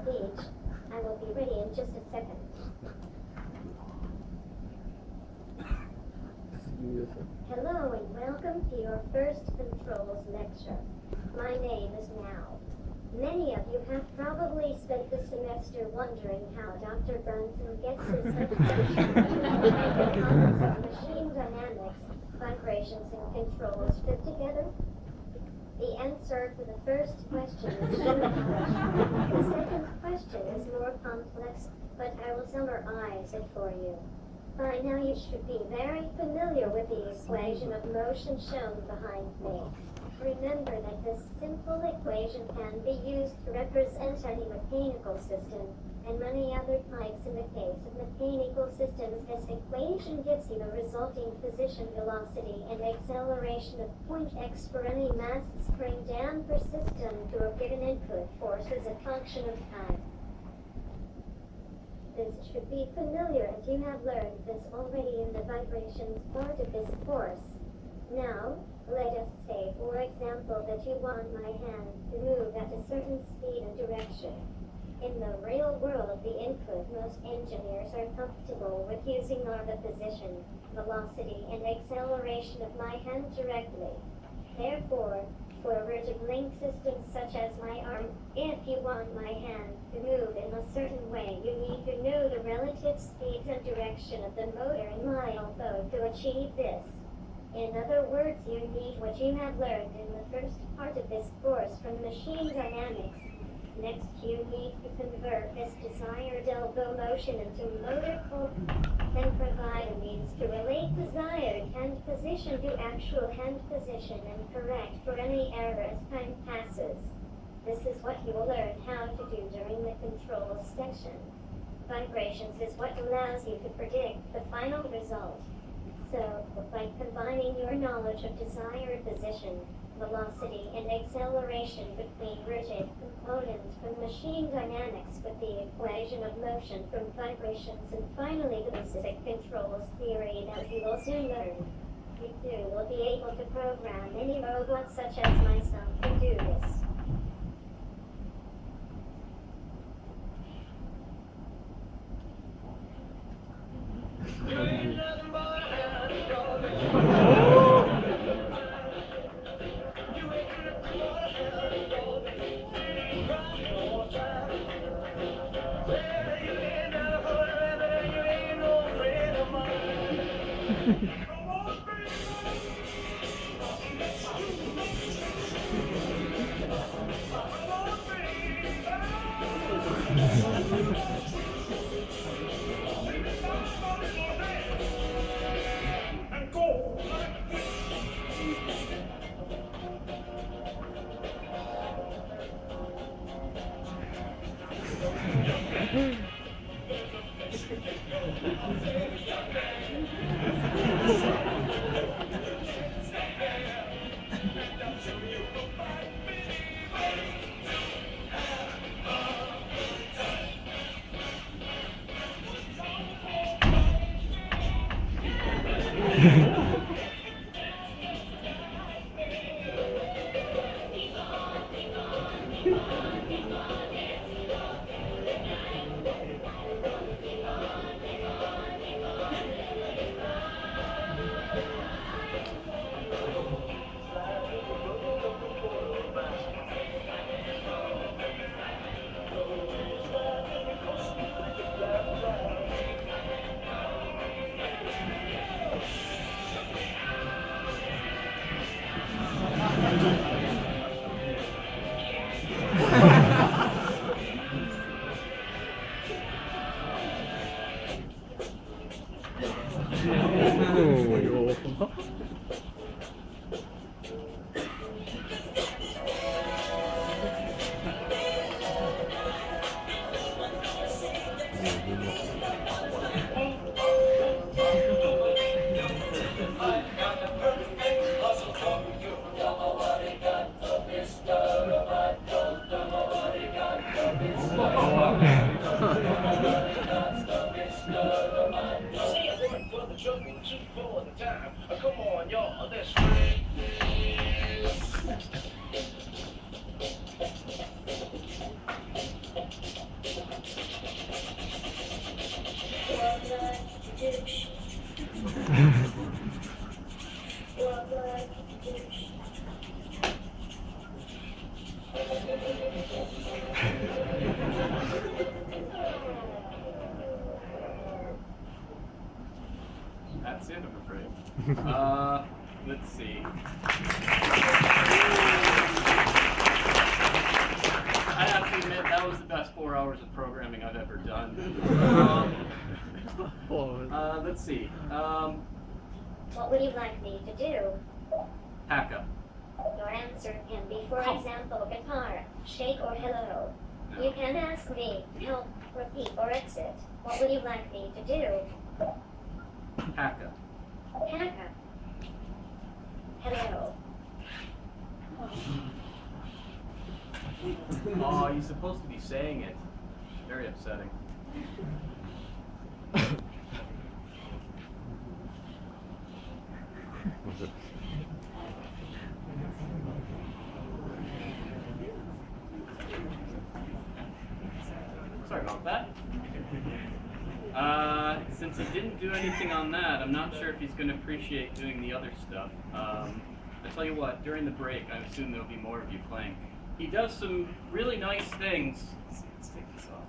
beach. I will be ready in just a second. Hello and welcome to your first controls lecture. My name is NAO. Many of you have probably spent the semester wondering how Dr. Brunson gets his certification on machine dynamics, vibrations, and controls fit together. The answer to the first question is sure. The second question is more complex, but I will summarize it for you. By now you should be very familiar with the equation of motion shown behind me. Remember that this simple equation can be used to represent any mechanical system and many other types. In the case of mechanical systems, this equation gives you the resulting position, velocity, and acceleration of point x for any mass spring down per system to a given input force as a function of time. This should be familiar as you have learned this already in the vibrations part of this course. Now, let us say, for example, that you want my hand to move at a certain speed and direction. In the real world, the input most engineers are comfortable with using are the position, velocity, and acceleration of my hand directly. Therefore, for rigid link systems such as my arm, if you want my hand to move in a certain way, you need to know the relative speeds and direction of the motor in my elbow to achieve this. In other words, you need what you have learned in the first part of this course from machine dynamics. Next, you need to convert this desired elbow motion into motor pull and provide a means to relate desired hand position to actual hand position and correct for any error as time passes. This is what you will learn how to do during the controls section. Vibrations is what allows you to predict the final result. So, by combining your knowledge of desired position, velocity, and acceleration between rigid components from machine dynamics with the equation of motion from vibrations and finally the basic controls theory that you will soon learn, you too will be able to program any robot such as myself to do this. That's it, I'm afraid. Let's see. I have to admit, that was the best 4 hours of programming I've ever done. Let's see. What would you like me to do? Haka. Your answer can be, for example, guitar, shake, or hello. No. You can ask me, help, repeat, or exit. What would you like me to do? Haka. Haka. Hello. Oh, you're supposed to be saying it. Very upsetting. Sorry about that. Since he didn't do anything on that, I'm not sure if he's going to appreciate doing the other stuff. I tell you what, during the break, I assume there'll be more of you playing. He does some really nice things. Let's take this off.